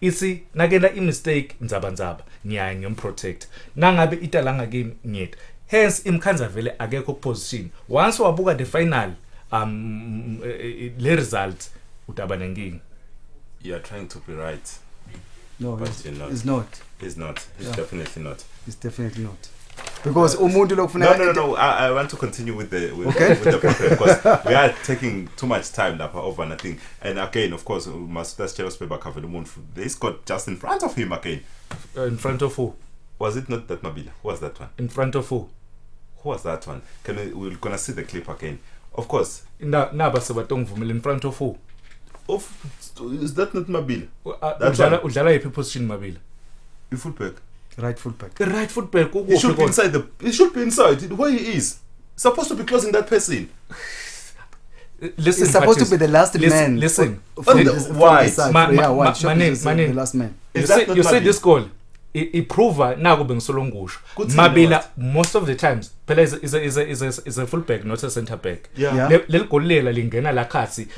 ithi nakena imistake nzabanzaba ngiyamprotect nangabe italanga kimi ngiyethu, hence imkhanza vele akekho position. Once wabuka the final le result utaba nenkinga. You are trying to be right. No, but it's not. He's definitely not. It's definitely not. Because umuntu lokufuna No. I want to continue with the program because we are taking too much time over nothing. And again, of course, let's just pay back over the moon. They got just in front of him again. In front of who? Was it not that Mabila? Who was that one? In front of who? Who was that one? We're gonna see the clip again. Of course. Naba sebatongvumela in front of who? Is that not Mabila? Udlala yiphi position Mabila? The fullback. Right fullback. The right fullback. He should be inside He should be inside where he is. Supposed to be closing that person. Listen, it's supposed to be the last man. Listen. Why? The last man. You see this goal. I prove now go bengisolo ngusho. Mabila most of the times phela is a fullback not a center back. Lel goal lela lingena la khathi.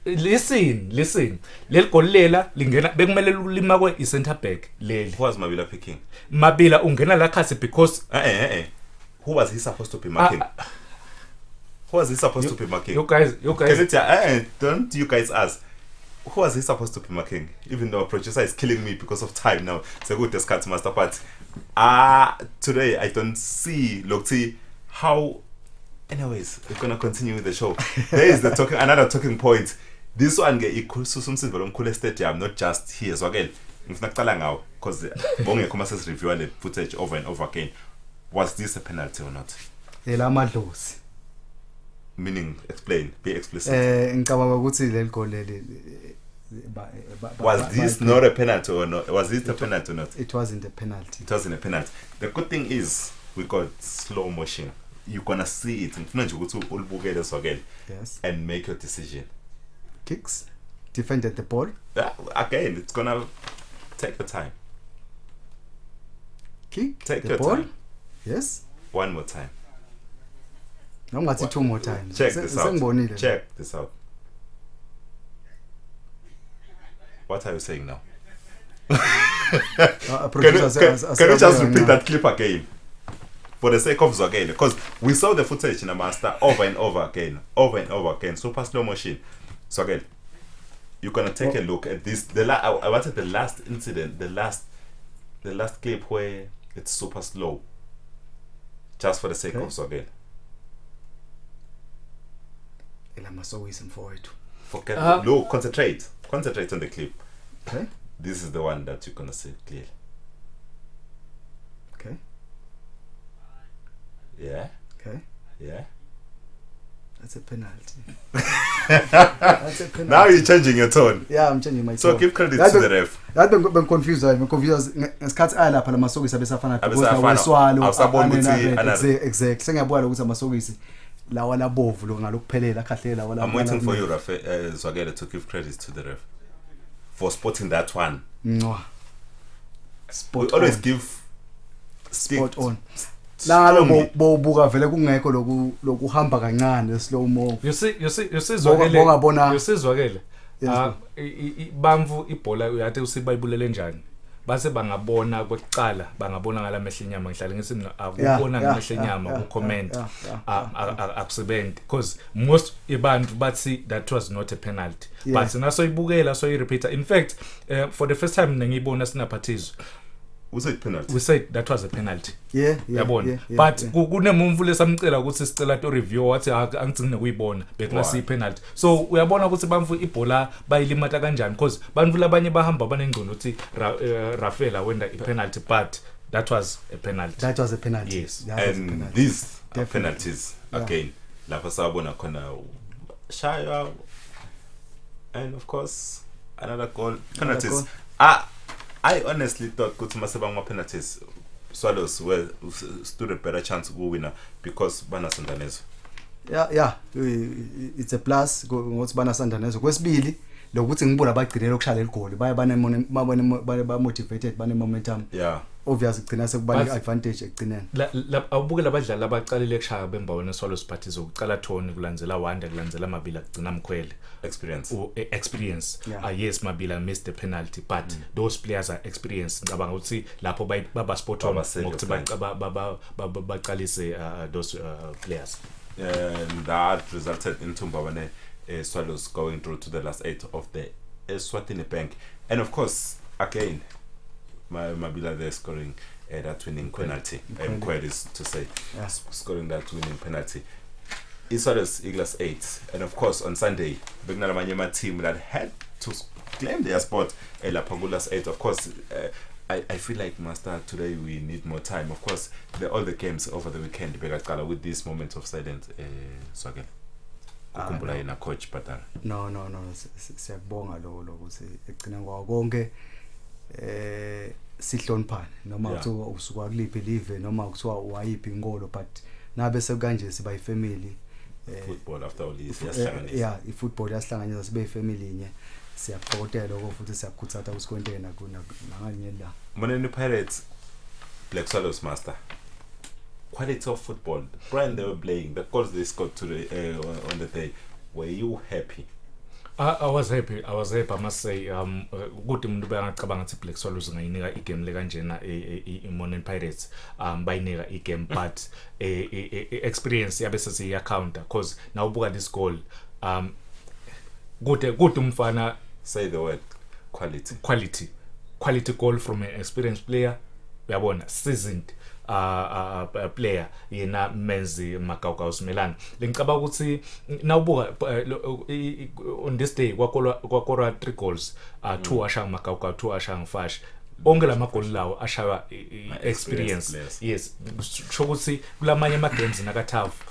Listen. Lel goal lela lingena bekumele ulima kwe I center back leli. Who was Mabila picking? Mabila ungena la khathi because who was he supposed to be marking? Who was he supposed to be marking? You guys. Don't you guys ask? Who was he supposed to be marking? Even though producer is killing me because of time now. So good discuss master part. Today I don't see how. Anyways, we're gonna continue with the show. There is another talking point. This one get equal to some Mkhule Stadium, not just here. So again, if not now, because Bonge Commerce's review and the footage over and over again. Was this a penalty or not? Meaning, explain, be explicit. Was this not a penalty or not? Was this a penalty or not? It wasn't a penalty. It wasn't a penalty. The good thing is we got slow motion. You're gonna see it. Yes. And make your decision. Kicks, defended the ball. Again, it's gonna take your time. Kick. Take the your ball. time. Yes. One more time. I'm going to 2 more times. Check this out. Check this out. What are you saying now? Can you just repeat that clip again? For the sake of Zogale. Because we saw the footage in a master over and over again. Super slow motion. So again, you're going to take a look at this. I wanted the last incident, the last clip where it's super slow. Just for the sake of Zogale. Forget. No, concentrate on the clip. Okay. This is the one that you're gonna see clearly. Okay. Yeah. Okay. Yeah. That's a penalty. Now you're changing your tone. Yeah, I'm changing my tone. So give credit to the ref. That been confused. I'm confused. Ngesikhathi lapha lamasokisi abesafana exactly. Sengiyabona ukuthi amasokisi lawa labovu lo ngalokuphelela khahlela wala. I'm waiting for you, Rafael Zwagele, to give credit to the ref for spotting that one. Spot we always on. give spot on. Nalo bobuka vele kungekho lokuhamba kancane slow mo. You see Zwagele. You see Zwagele. Bamvu ibhola uyathi usibayibulele njani. Base bangabona kwekuqala bangabona ngala mehla inyama ngihlala ngithi mina akubona ngamehla inyama ku comment akusebenzi because most abantu bathi that was not a penalty but naso ibukela so repeater in fact for the first time ngiyibona sinaphathizwe we said penalty. We said that was a penalty. Yabona. But kunemumvu lesamcela ukuthi sicela to review wathi angigcine kuyibona bekungasi penalty. So uyabona ukuthi bamfu ibhola bayilimata kanjani because bantu labanye bahamba banengcono ukuthi Rafaela wenda penalty but that was a penalty. That was a penalty. Yes. And these are penalties again. Lapha sabona khona Shaya and of course another goal penalties. I honestly thought Kutumasebangwa penalties Swallows stood a better chance to go winner because Bana Sandanezo. Yeah, it's a plus ngokuthi Bana Sandanezo. Kwesibili lokuthi ngibona bagcinela ukushaya igoli ba motivated bane momentum. Yeah. Obviously gcina sekubani advantage ekugcineni. Awubuke labadlali abaqalile ukushaya bembawona Swallows parties ukuqala Tony kulandzela Wanda kulandzela Mabila kugcina Mkhwele. Experience. Yes, Mabila missed the penalty, but those players are experienced. Ngicabanga ukuthi lapho baba spot on ngokuthi baqalise those players. And that resulted in Tumbabane Swallows going through to the last 8 of the Eswatini Bank. And of course, again, Mabila there scoring that winning penalty. Mkhwele is to say, scoring that winning penalty. Swallows Eagles 8, and of course on Sunday, Bignala Manyema team that had to claim their spot. La Pangula's 8. Of course, I feel like Master today we need more time. Of course, all the games over the weekend. With this moment of silence, Swagel. ukhumbula yena coach Bhatala. No siyakubonga lo ukuthi egcina kwa konke sihloniphane noma kuthiwa usuka kuliphi live noma kuthiwa wayiphi inkolo but nabe sekanje siba ifamily football after all is yasihlanganisa. Yeah, ifootball yasihlanganisa sibe ifamily inye siyaqhotela lokho futhi siyakukhuthaza usikwentena nangalinye la. Moneni Pirates Black Swallows master. Quality of football, the brand they were playing, the goals they scored to the on the day. Were you happy? I was happy. I must say. Good umuntu bengacabanga ukuthi Black Swallows ngayinika igame le kanjena Moneni Pirates bayinika igame but experience yabe sesiya counter because now ubuka this goal good umfana say the word quality goal from an experienced player uyabona seasoned player yena Menzi Makauka Simelane lengicabanga ukuthi nawubuka on this day kwakora 3 goals 2 ashang Makauka 2 ashang Fash onke lamagoli lawo ashaya experience yes sho ukuthi kulamanye ama games nakathafu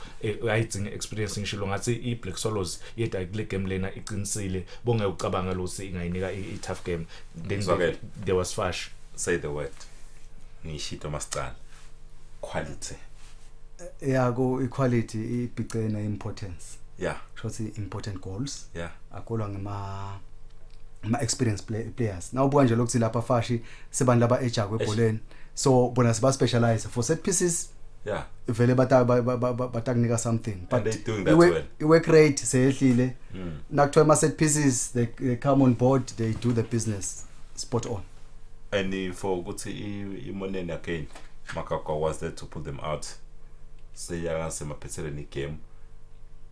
ayidzinga experience ngishilo ngathi iBlack Swallows yeda kule game lena iqinisile bonge ucabanga lo singayinika tough game then there was Fash. Say the word ngishito masicala quality. Yeah, go equality ibhicena importance. Yeah. Shothi important goals. Yeah. Akolwa ngema experienced players. Now ubuka nje lokuthi lapha Fashi sebantu laba eja kwebholeni. So bona siba specialize for set pieces. Yeah. Vele batakunika something. But they doing that well. Work rate seyehlile. Nakuthiwa ama set pieces they come on board, they do the business spot on. And for ukuthi imoneni again Makauka was there to pull them out. Say yangase maphetheleni game.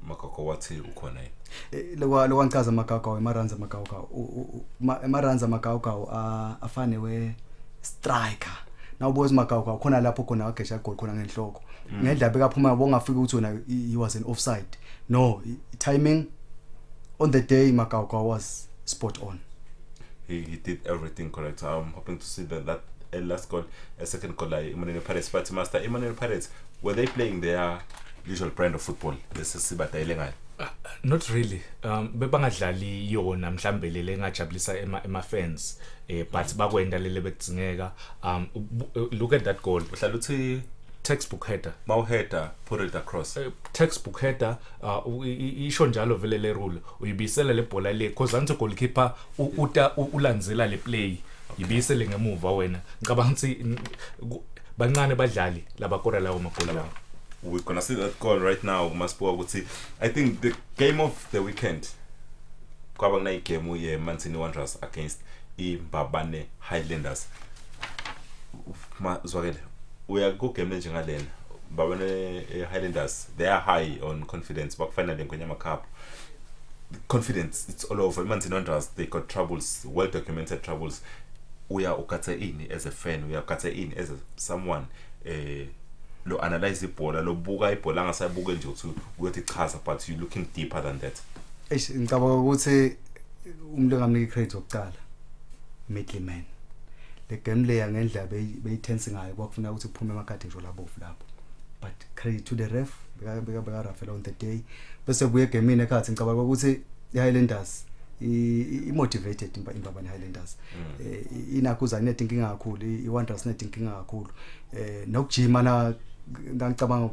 Makauka wathi ukhona yini? Lo wancaza Makauka emaranza Makauka afane we striker. Nawubuza Makauka khona lapho khona wagesha goal khona ngenhloko. Ngendla bekaphuma bongafika ukuthi wona he was an offside. No, timing on the day Makauka was spot on. He did everything correct. I'm hoping to see that last goal, a second goal like Moneni Pirates party master. Moneni Pirates, were they playing their usual brand of football? This is Sibata. Not really. Bebangadlali yona mhlambe lele ngajabulisa ema fans but bakwenda lele bekudzingeka. Look at that goal. Uhlala uthi textbook header. Header, put it across. Textbook header isho njalo vele le rule. Uyibisela le bhola le cause anti goalkeeper ulandzela le play. Yibisele ngemuva wena. Ngicabanga ukuthi bancane badlali labakora lawo magoli lawo. We're gonna see that goal right now. I think the game of the weekend kwaba na game uye Manzini Wanderers against iMbabane Highlanders. Zwakele uya go game njengalena Mbabane Highlanders, they are high on confidence but finally kwenye cup confidence it's all over. Manzini Wanderers, they got troubles, well documented troubles. Uya ukatse in as a fan, uya ukatse in as someone lo analyze ibhola lo buka ibhola ngasayibuke nje ukuthi uyothi chaza but you looking deeper than that. Ngicabanga ukuthi umuntu ngamnika credit oqala Middleman. Le game layer ngendla beyitense ngayo kwakufuna ukuthi kuphume amakhadi nje labofu lapho. But credit to the ref beka Rafael on the day. Bese buye game ine ekhathi ngicabanga ukuthi iHighlanders motivated iMbabane Highlanders. Inakuza netinkinga kakhulu, iWanderers netinkinga kakhulu. Nokujima na ngicabanga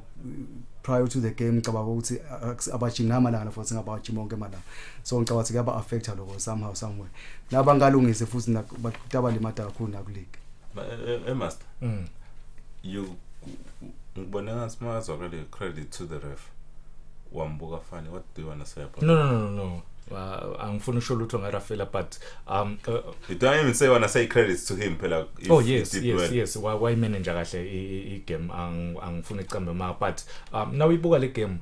prior to the game ngicabanga ukuthi abajinga amalanga futhi ngabajima onke amalanga. So ngicabanga ukuthi kuyaba affect lokho somehow somewhere. Nabangalungise futhi bakutaba limata kakhulu na ku league. Master. You ngibona ngathi mazwakele credit to the ref. Wambuka fani, what do you want to say about No. Angifuna usho lutho ngaRafaela but you don't even say wanna say credits to him phela. Yes why manager kahle I game angifuna icambe ma but now ibuka le game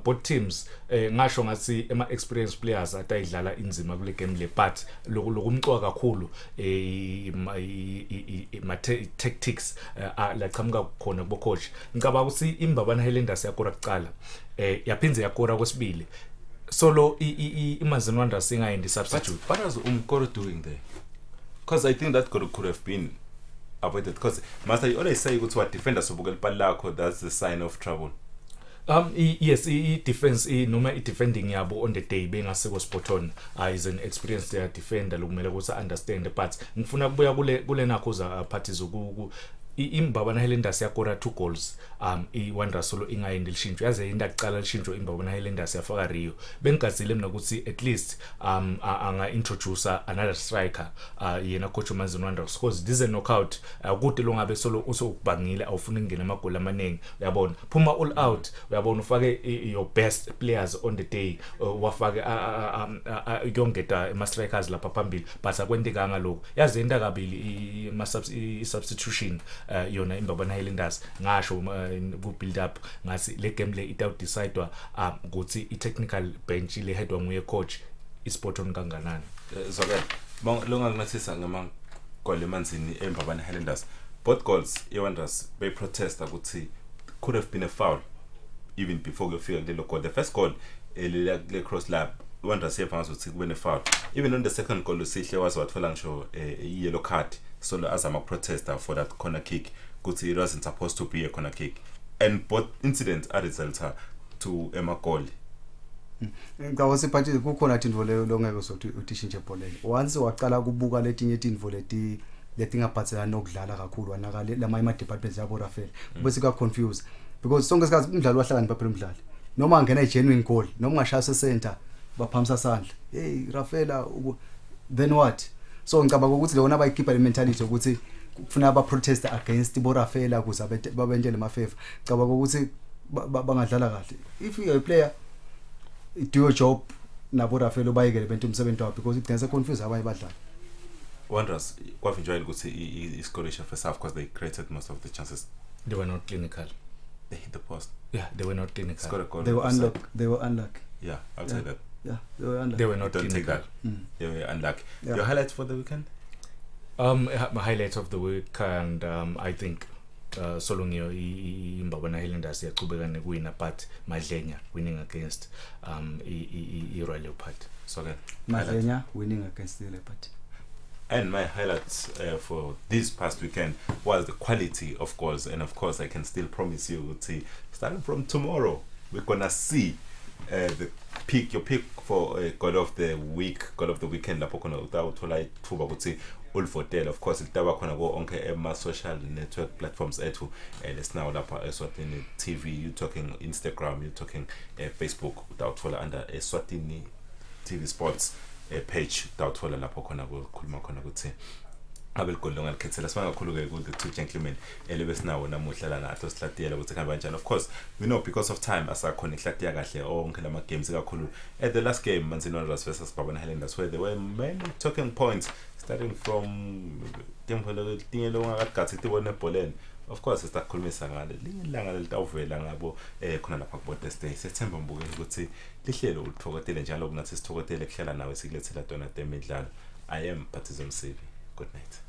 both teams ngasho ngathi ema experienced players atayidlala inzima kule game le but lokumcoka kakhulu ma tactics la qhamuka khona kubo coach ngicabanga ukuthi iMbabane Highlanders yakora kuqala yaphinze yakora kwesibili. Solo Manzini Wanderers singayendi substitute. What was Umkoro doing there? Because I think that could have been avoided. Because Master, you always say what defenders ubukela lakho, that's the sign of trouble. Yes, defense noma defending yabo on the day bengaseko spot on is an experienced defender lokumele ukuthi understand, but ngifuna kubuya kule nakho za parties imbabana Highlanders yakora 2 goals iWanderers solo ingayindi lishintsho yaze indaqala lishintsho imbabana Highlanders yafaka Rio bengazile mina ukuthi at least anga introduce another striker yena coach Manzini Wanderers because this is a knockout kude lo ngabe solo usokubangile awufuna ingena amagoli amaningi uyabona phuma all out uyabona ufake your best players on the day wafake yongeta ama strikers lapha phambili but akwendekanga lokho yaze into kabili i substitution yona imbabana Highlanders ngasho ku build up ngasi le game le ita decidewa ukuthi i technical bench le headwa nguye coach isport on kanganani Zoke longa nginathisa ngama goal emanzini embabana Highlanders both goals iWanderers they protest ukuthi could have been a foul even before you feel the goal. The first goal le cross lap iWanderers yefanga ukuthi kube ne foul even on the second goal usihle was wathola ngisho yellow card so azama protester for that corner kick ukuthi it wasn't supposed to be a corner kick and both incidents are resulted to Emma goal. Ngawase party kukhona into le longeke sokuthi uthishintshe bholeni once waqala kubuka letinye izinto letingaphatheka nokudlala kakhulu wanakale lama departments yabo Rafael bese ka confuse because sonke isikhathi umdlalo wahlangana baphela umdlalo noma angena genuine goal noma ungashaya center baphamisa sandla hey Rafael then what so ngicabanga ukuthi lona abayikhipha le mentality ukuthi kufuna aba protest against iBorafela ukuze babentele ama favor ngicabanga ukuthi bangadlala kahle if you are a player do your job naBorafela bayekele bento umsebenzi wabo because it gets confuse abanye badlali Wanderers quite enjoyed ukuthi I scored first half because they created most of the chances. They were not clinical. They hit the post. Yeah, they were not clinical. Scored a goal. They were unlucky. Yeah, I'll say that. Yeah, they were unlucky. They were not Don't clinical. take that. They were unlucky. Yeah. Your highlights for the weekend? My highlights of the week, and I think Solongio imbabana Highlanders yaqhubeka nekuwina but Madlenya winning against Royal Leopard. So okay. Madlenya winning against the Leopard. And my highlights for this past weekend was the quality of goals, and of course I can still promise you we'll see starting from tomorrow we're gonna see your pick for God of the week, God of the weekend lapho khona utawuthola ithuba ukuthi ulivotela. Of course litaba khona go onke ema social network platforms ethu let's now lapha Eswatini TV, you talking Instagram, you talking Facebook, utawuthola under Eswatini TV Sports page utawuthola lapho khona kukhuluma khona ukuthi abelgodlonga likhethela sibanga kakhulu ke ku the two gentlemen elebesinawo namuhla lana atho sihlatiyela ukuthi khamba kanjani. Of course we know because of time asakhona ihlatiya kahle onke lama games kakhulu at the last game Manzini Wanderers versus Babana Highlanders where there were many talking points starting from tempholo tinye lo ngakagathi tibone ebholeni. Of course sitakhulumisa ngale lilanga litawuvela ngabo khona lapha ku Thursday September mbukeni ukuthi lihlelo ulithokotele njalo kunathi sithokotele kuhlala nawe sikulethela tona Temidlalo. I am Patizom Sivi. Good night.